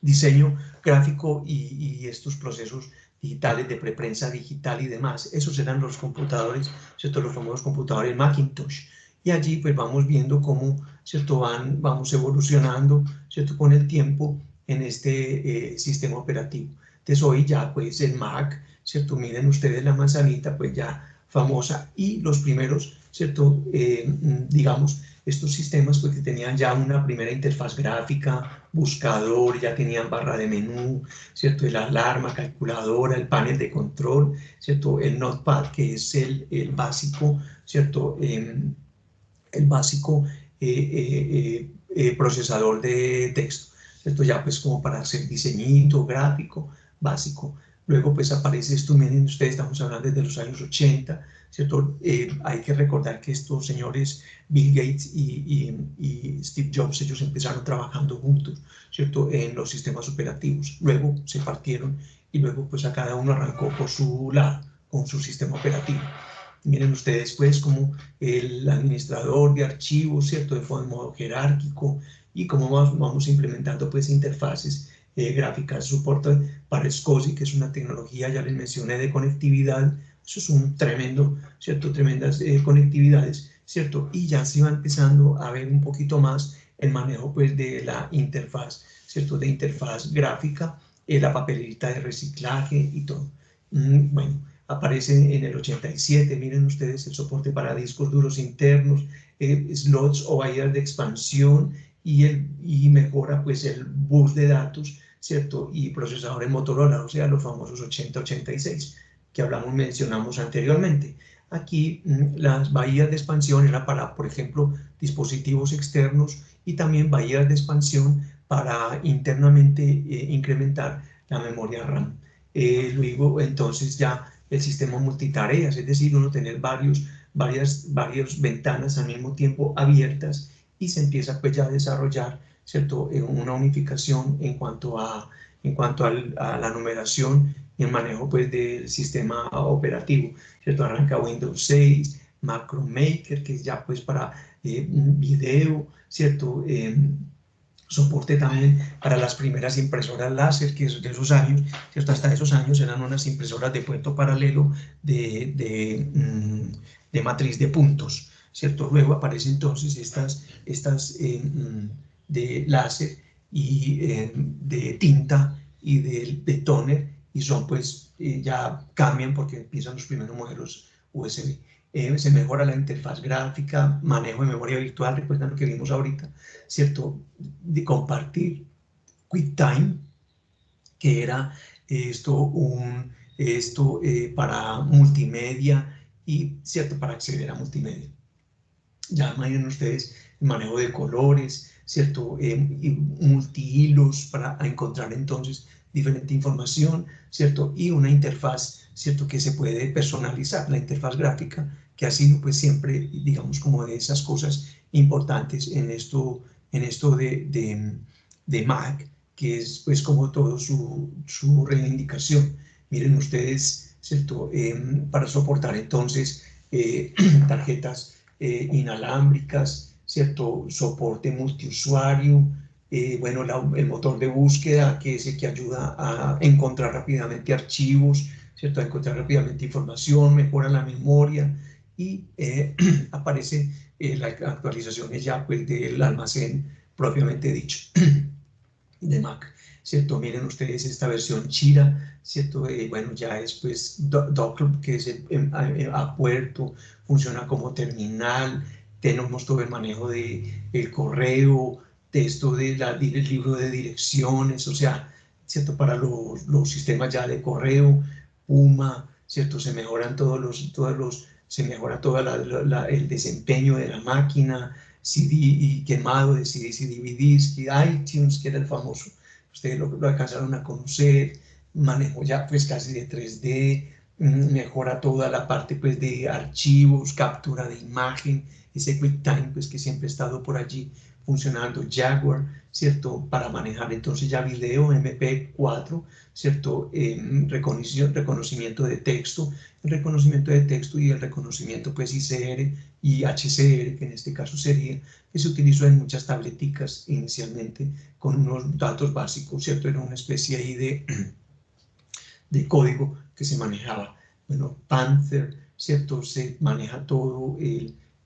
diseño gráfico y estos procesos digitales de preprensa digital y demás. Esos eran los computadores, ¿cierto? Los famosos computadores Macintosh. Y allí pues vamos viendo cómo, ¿cierto? Vamos evolucionando, ¿cierto? Con el tiempo en este sistema operativo. Entonces hoy ya pues el Mac, ¿cierto? Miren ustedes la manzanita pues ya famosa y los primeros, ¿cierto? Digamos, estos sistemas pues que tenían ya una primera interfaz gráfica, buscador, ya tenían barra de menú, ¿cierto? El alarma, calculadora, el panel de control, ¿cierto? El notepad que es el básico, ¿cierto? El básico procesador de texto, ¿cierto? Ya pues como para hacer diseñito gráfico básico. Luego pues aparece esto, miren ustedes, estamos hablando desde los años 80, ¿cierto? Hay que recordar que estos señores Bill Gates y Steve Jobs, ellos empezaron trabajando juntos, ¿cierto? En los sistemas operativos. Luego se partieron y luego pues a cada uno arrancó por su lado, con su sistema operativo. Miren ustedes pues como el administrador de archivos, ¿cierto? De modo jerárquico y cómo vamos implementando pues interfaces gráficas, soporte para SCSI, que es una tecnología, ya les mencioné, de conectividad. Eso es un tremendo, ¿cierto? Tremendas conectividades, ¿cierto? Y ya se va empezando a ver un poquito más el manejo pues de la interfaz, ¿cierto? De interfaz gráfica, la papelita de reciclaje y todo. Bueno, aparece en el 87, miren ustedes el soporte para discos duros internos, slots o bahías de expansión y mejora pues el bus de datos, ¿cierto? Y procesadores Motorola, o sea, los famosos 8086 que mencionamos anteriormente. Aquí las bahías de expansión eran para, por ejemplo, dispositivos externos y también bahías de expansión para internamente incrementar la memoria RAM. Luego, entonces ya el sistema multitareas, es decir, uno tener varias ventanas al mismo tiempo abiertas y se empieza pues ya a desarrollar, ¿cierto? Una unificación en cuanto a la numeración y el manejo pues del sistema operativo, ¿cierto? Arranca Windows 6, Macro Maker, que es ya pues para video, ¿cierto? Soporte también para las primeras impresoras láser, que de esos años, ¿cierto? Hasta esos años eran unas impresoras de puerto paralelo de matriz de puntos, ¿cierto? Luego aparecen entonces estas de láser y de tinta y de tóner, y son pues ya cambian porque empiezan los primeros modelos USB. Se mejora la interfaz gráfica, manejo de memoria virtual, recuerdan lo que vimos ahorita, ¿cierto? De compartir QuickTime, que era para multimedia y, ¿cierto? Para acceder a multimedia. Ya imaginen ustedes el manejo de colores, ¿cierto? Y multihilos para encontrar entonces diferente información, ¿cierto? Y una interfaz, ¿cierto? Que se puede personalizar, la interfaz gráfica, que ha sido pues siempre, digamos, como de esas cosas importantes en esto de Mac, que es pues como todo su reivindicación. Miren ustedes, ¿cierto? Para soportar entonces tarjetas inalámbricas, ¿cierto? Soporte multiusuario, bueno, el motor de búsqueda, que es el que ayuda a encontrar rápidamente archivos, ¿cierto? A encontrar rápidamente información, mejora la memoria y aparece las actualizaciones ya pues del almacén propiamente dicho de Mac, ¿cierto? Miren ustedes esta versión Chira, ¿cierto? Bueno, ya es pues Docker, que es a puerto, funciona como terminal, tenemos todo el manejo de el correo, texto del libro de direcciones, o sea, ¿cierto? Para los sistemas ya de correo, Puma, ¿cierto? Se mejoran se mejora todo el desempeño de la máquina, CD y quemado de CDs y DVDs, y iTunes, que era el famoso, ustedes lo alcanzaron a conocer, manejo ya pues casi de 3D, mejora toda la parte pues de archivos, captura de imagen, ese QuickTime pues que siempre ha estado por allí funcionando, Jaguar, ¿cierto? Para manejar entonces ya video, MP4, ¿cierto? Reconocimiento de texto, el reconocimiento de texto y el reconocimiento pues ICR y HCR, que en este caso sería, que se utilizó en muchas tableticas inicialmente con unos datos básicos, ¿cierto? Era una especie ahí de código que se manejaba. Bueno, Panther, ¿cierto? Se maneja todo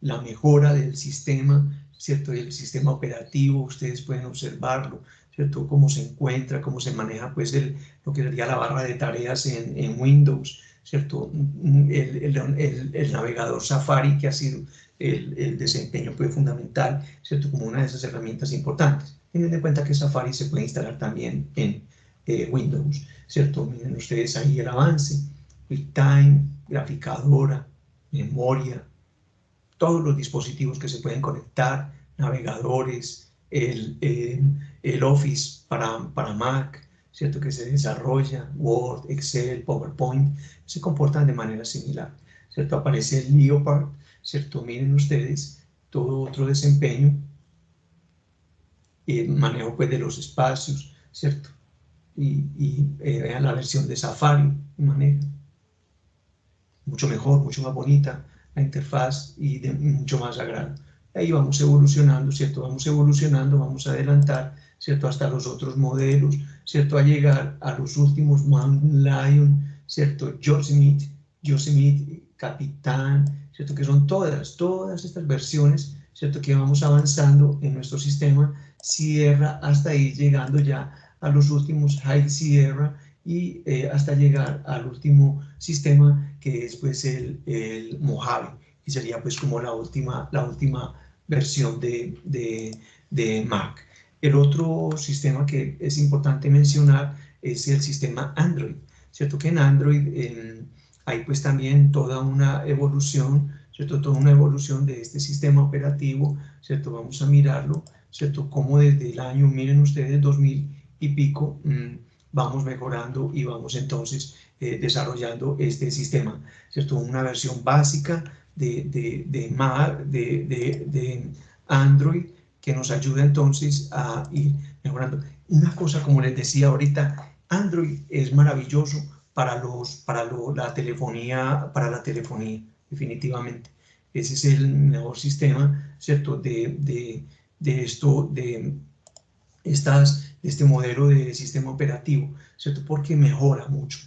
la mejora del sistema, ¿cierto? El sistema operativo, ustedes pueden observarlo, ¿cierto? Cómo se encuentra, cómo se maneja, pues, lo que sería la barra de tareas en Windows, ¿cierto? El navegador Safari, que ha sido el desempeño pues, fundamental, ¿cierto? Como una de esas herramientas importantes. Teniendo en cuenta que Safari se puede instalar también en Windows, ¿cierto? Miren ustedes ahí el avance, QuickTime, graficadora, memoria, todos los dispositivos que se pueden conectar, navegadores, el Office para Mac, ¿cierto? Que se desarrolla, Word, Excel, PowerPoint, se comportan de manera similar, ¿cierto? Aparece el Leopard, ¿cierto? Miren ustedes todo otro desempeño, manejo pues de los espacios, ¿cierto? Y vean la versión de Safari, maneja mucho mejor, mucho más bonita la interfaz y de mucho más agrado. Ahí vamos evolucionando, ¿cierto? Vamos evolucionando, vamos a adelantar, ¿cierto? Hasta los otros modelos, ¿cierto? A llegar a los últimos Mountain Lion, ¿cierto? Yosemite, Capitán, ¿cierto? Que son todas estas versiones, ¿cierto? Que vamos avanzando en nuestro sistema Sierra hasta ir llegando ya a los últimos High Sierra y hasta llegar al último sistema que es pues el Mojave, que sería pues como la última versión de Mac. El otro sistema que es importante mencionar es el sistema Android, ¿cierto? Que en Android hay pues también toda una evolución, ¿cierto? Toda una evolución de este sistema operativo, ¿cierto? Vamos a mirarlo, ¿cierto? Como desde el año, miren ustedes, 2000 y pico, vamos mejorando y vamos entonces desarrollando este sistema, ¿cierto? Una versión básica de Android que nos ayuda entonces a ir mejorando. Una cosa, como les decía ahorita, Android es maravilloso para la telefonía, definitivamente. Ese es el mejor sistema, ¿cierto? De este modelo de sistema operativo, ¿cierto? Porque mejora mucho,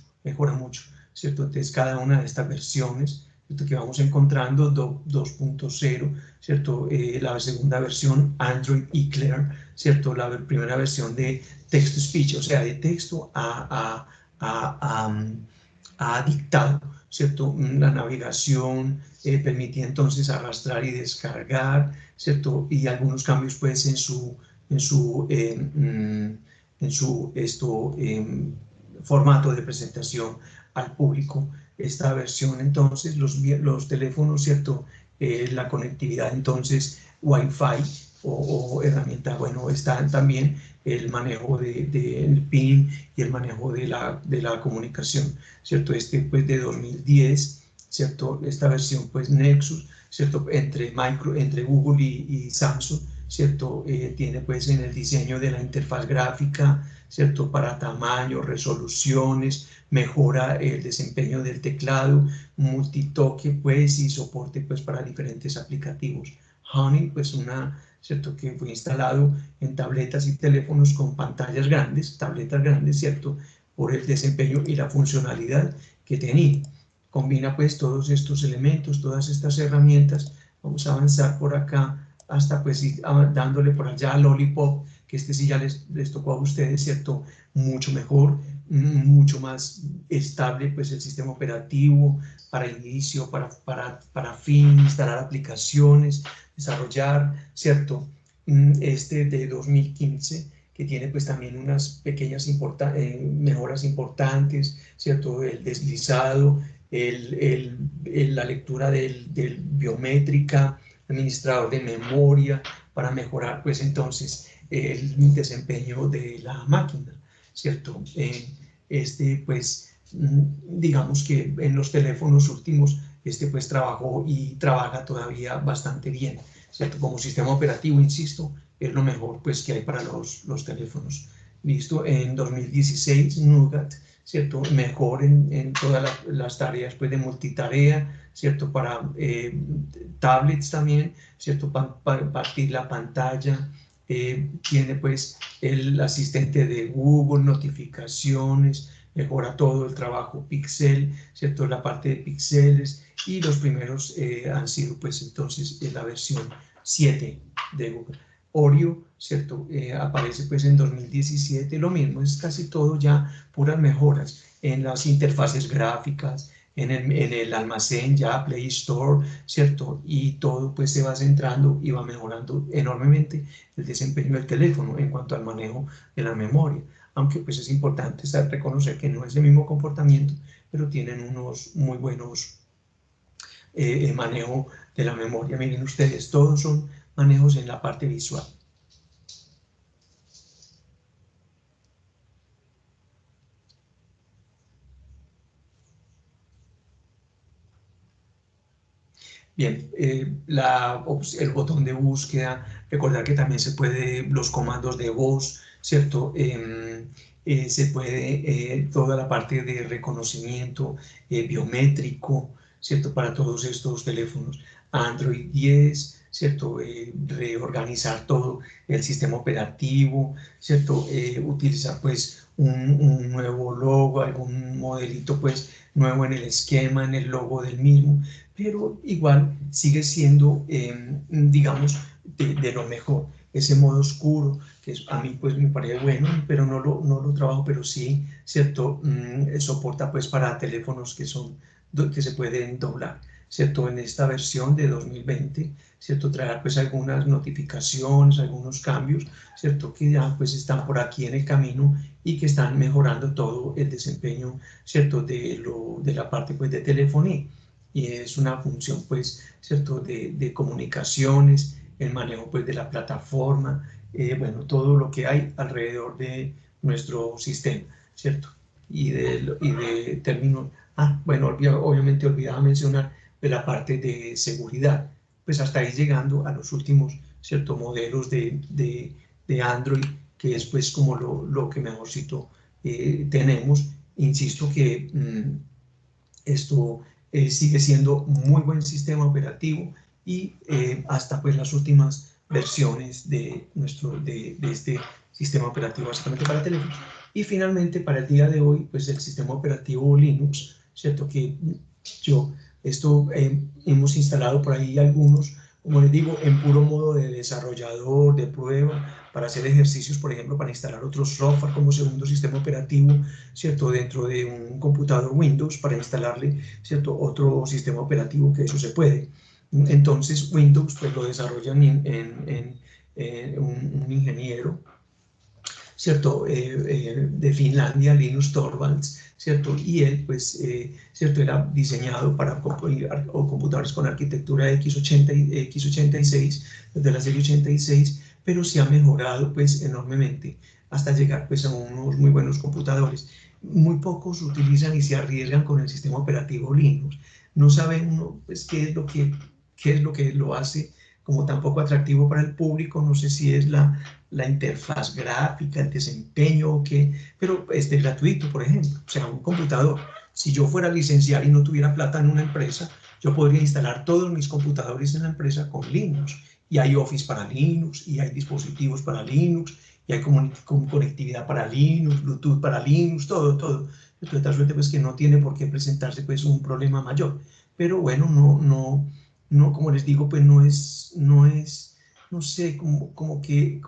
¿cierto? Entonces, cada una de estas versiones, ¿cierto? Que vamos encontrando, 2.0, ¿cierto? La segunda versión, Android Eclair, ¿cierto? La primera versión de text-to-speech, o sea, de texto a dictado, ¿cierto? La navegación permitía entonces arrastrar y descargar, ¿cierto? Y algunos cambios, pues, en su formato de presentación al público. Esta versión entonces, los teléfonos, ¿cierto? La conectividad entonces Wi-Fi o herramienta, bueno, está también el manejo del PIN y el manejo de la comunicación, ¿cierto? Pues de 2010, ¿cierto? Esta versión pues Nexus, ¿cierto? Entre Google y Samsung, ¿cierto? Tiene pues en el diseño de la interfaz gráfica, ¿cierto? Para tamaño, resoluciones, mejora el desempeño del teclado, multitoque pues y soporte pues para diferentes aplicativos. Honey, pues ¿cierto? Que fue instalado en tabletas y teléfonos con pantallas grandes, tabletas grandes, ¿cierto? Por el desempeño y la funcionalidad que tenía. Combina pues todos estos elementos, todas estas herramientas. Vamos a avanzar por acá hasta pues ir dándole por allá a Lollipop, que sí ya les tocó a ustedes, ¿cierto? Mucho mejor, mucho más estable pues el sistema operativo para inicio, para fin, instalar aplicaciones, desarrollar, ¿cierto? Este de 2015, que tiene pues también unas pequeñas mejoras importantes, ¿cierto? El deslizado, la lectura del biométrica, administrador de memoria, para mejorar pues entonces el desempeño de la máquina, ¿cierto? Pues digamos que en los teléfonos últimos pues trabajó y trabaja todavía bastante bien, ¿cierto? Como sistema operativo, insisto, es lo mejor pues que hay para los teléfonos. Listo, en 2016 Nougat, ¿cierto? Mejor en todas las tareas pues de multitarea, ¿cierto? Para tablets también, ¿cierto? Para partir la pantalla, tiene pues el asistente de Google, notificaciones, mejora todo el trabajo Pixel, ¿cierto? La parte de píxeles, y los primeros han sido pues entonces la versión 7 de Google. Oreo, ¿cierto? Aparece pues en 2017, lo mismo, es casi todo ya puras mejoras en las interfaces gráficas, en el almacén ya, Play Store, ¿cierto? Y todo pues se va centrando y va mejorando enormemente el desempeño del teléfono en cuanto al manejo de la memoria, aunque pues es importante reconocer que no es el mismo comportamiento, pero tienen unos muy buenos manejo de la memoria. Miren ustedes, todos son manejos en la parte visual. Bien, el botón de búsqueda, recordar que también se puede, los comandos de voz, ¿cierto? Se puede, toda la parte de reconocimiento biométrico, ¿cierto? Para todos estos teléfonos. Android 10, ¿cierto? Reorganizar todo el sistema operativo, ¿cierto? Utilizar pues un nuevo logo, algún modelito pues nuevo en el esquema, en el logo del mismo, pero igual sigue siendo, digamos, de lo mejor. Ese modo oscuro, que a mí pues me parece bueno, pero no lo trabajo, pero sí, ¿cierto? Soporta pues para teléfonos que se pueden doblar, ¿cierto? En esta versión de 2020, ¿cierto? Traer pues algunas notificaciones, algunos cambios, ¿cierto? Que ya pues están por aquí en el camino y que están mejorando todo el desempeño, ¿cierto? De la parte pues de telefonía. Y es una función pues, ¿cierto? De comunicaciones, el manejo pues de la plataforma, bueno, todo lo que hay alrededor de nuestro sistema, ¿cierto? Y de términos, bueno, obviamente olvidaba mencionar de la parte de seguridad, pues hasta ahí llegando a los últimos, ¿cierto? Modelos de Android, que es pues como lo que mejorcito tenemos. Insisto que esto sigue siendo muy buen sistema operativo y hasta pues las últimas versiones de este sistema operativo básicamente para teléfonos. Y finalmente para el día de hoy pues el sistema operativo Linux, ¿cierto? Que hemos instalado por ahí algunos, como les digo, en puro modo de desarrollador, de prueba, para hacer ejercicios, por ejemplo, para instalar otro software como segundo sistema operativo, ¿cierto? Dentro de un computador Windows, para instalarle, ¿cierto? Otro sistema operativo, que eso se puede. Entonces, Windows, pues lo desarrollan un ingeniero, ¿cierto? De Finlandia, Linus Torvalds, ¿cierto? Y él, pues, ¿cierto? Era diseñado para computadores con arquitectura x86, de la serie 86, pero se ha mejorado, pues, enormemente, hasta llegar, pues, a unos muy buenos computadores. Muy pocos utilizan y se arriesgan con el sistema operativo Linux. No saben uno, pues, qué es lo que lo hace como tan poco atractivo para el público. No sé si es la interfaz gráfica, el desempeño o qué, pero gratuito, por ejemplo, o sea, un computador. Si yo fuera licenciado y no tuviera plata en una empresa, yo podría instalar todos mis computadores en la empresa con Linux y hay Office para Linux, y hay dispositivos para Linux, y hay conectividad para Linux, Bluetooth para Linux, todo. De tal suerte pues que no tiene por qué presentarse pues un problema mayor. Pero bueno, no, como les digo, pues no sé, como que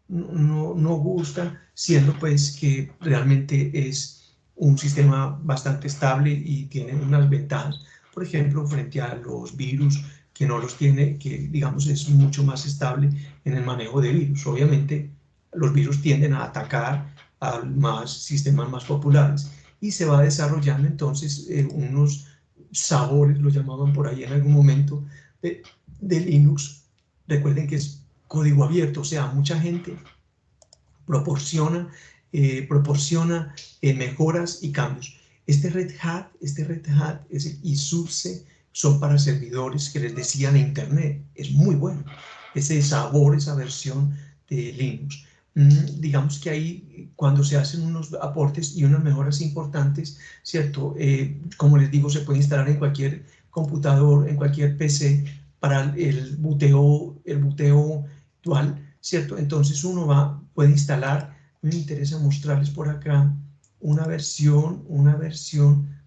no gusta, siendo pues que realmente es un sistema bastante estable y tiene unas ventajas, por ejemplo, frente a los virus, que no los tiene, que digamos es mucho más estable en el manejo de virus. Obviamente los virus tienden a atacar a más sistemas más populares y se va desarrollando entonces unos sabores, lo llamaban por ahí en algún momento, de Linux. Recuerden que es código abierto, o sea, mucha gente proporciona mejoras y cambios. Este Red Hat y SUSE son para servidores que les decía de Internet. Es muy bueno ese sabor, esa versión de Linux. Digamos que ahí, cuando se hacen unos aportes y unas mejoras importantes, ¿cierto? Como les digo, se puede instalar en cualquier computador, en cualquier PC, para el buteo dual, ¿cierto? Entonces uno puede instalar, me interesa mostrarles por acá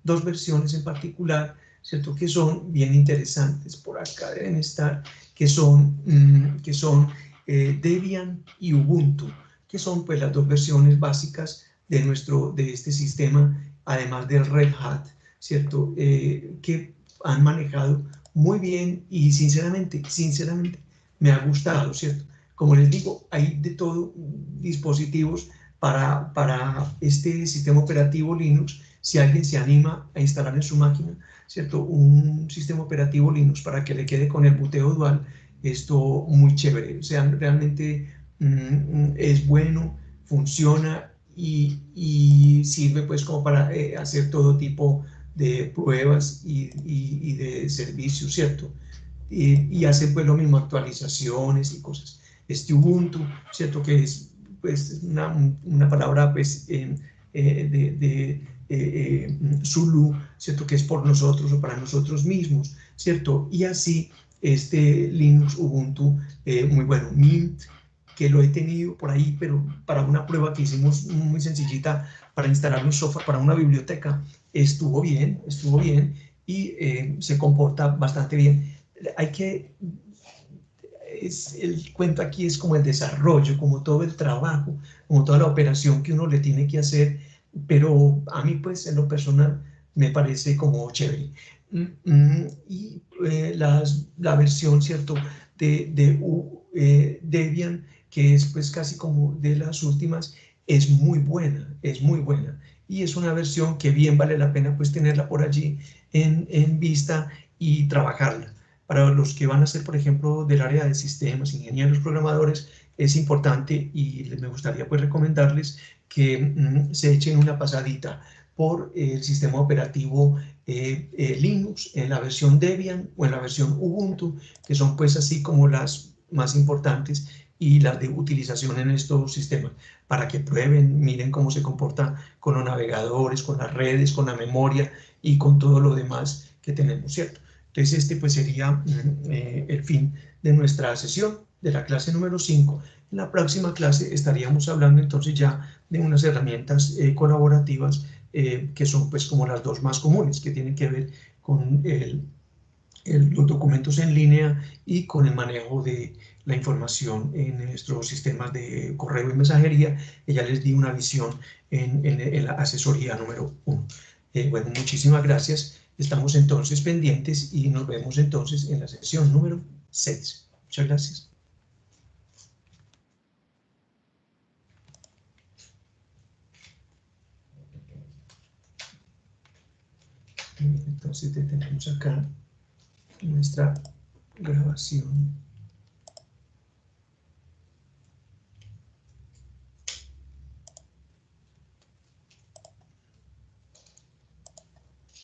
dos versiones en particular, ¿cierto? Que son bien interesantes, por acá deben estar, que son Debian y Ubuntu, que son pues las dos versiones básicas de este sistema, además del Red Hat, ¿cierto? Que han manejado muy bien y sinceramente, me ha gustado, ¿cierto? Como les digo, hay de todo dispositivos para este sistema operativo Linux. Si alguien se anima a instalar en su máquina, ¿cierto? Un sistema operativo Linux para que le quede con el buteo dual, esto muy chévere. O sea, realmente es bueno, funciona y sirve pues como para hacer todo tipo de pruebas y de servicios, ¿cierto? Y hace pues lo mismo, actualizaciones y cosas. Este Ubuntu, ¿cierto? Que es pues una palabra pues Zulu, ¿cierto? Que es por nosotros o para nosotros mismos, ¿cierto? Y así este Linux Ubuntu, muy bueno. Mint, que lo he tenido por ahí, pero para una prueba que hicimos muy sencillita para instalar un software para una biblioteca, estuvo bien y se comporta bastante bien. Hay que, el cuento aquí es como el desarrollo, como todo el trabajo, como toda la operación que uno le tiene que hacer, pero a mí pues en lo personal me parece como chévere. Y la versión, ¿cierto?, de Debian, que es pues casi como de las últimas, es muy buena, y es una versión que bien vale la pena pues tenerla por allí en vista y trabajarla. Para los que van a ser, por ejemplo, del área de sistemas, ingenieros, programadores, es importante y me gustaría pues recomendarles que se echen una pasadita por el sistema operativo Linux en la versión Debian o en la versión Ubuntu, que son pues así como las más importantes y las de utilización en estos sistemas, para que prueben, miren cómo se comporta con los navegadores, con las redes, con la memoria y con todo lo demás que tenemos, ¿cierto? Entonces este pues sería el fin de nuestra sesión de la clase número 5. En la próxima clase estaríamos hablando entonces ya de unas herramientas colaborativas que son pues como las dos más comunes, que tienen que ver con los documentos en línea y con el manejo de la información en nuestros sistemas de correo y mensajería. Ya les di una visión en la asesoría número 1. Bueno, muchísimas gracias. Estamos entonces pendientes y nos vemos entonces en la sesión número 6. Muchas gracias. Entonces detenemos acá nuestra grabación.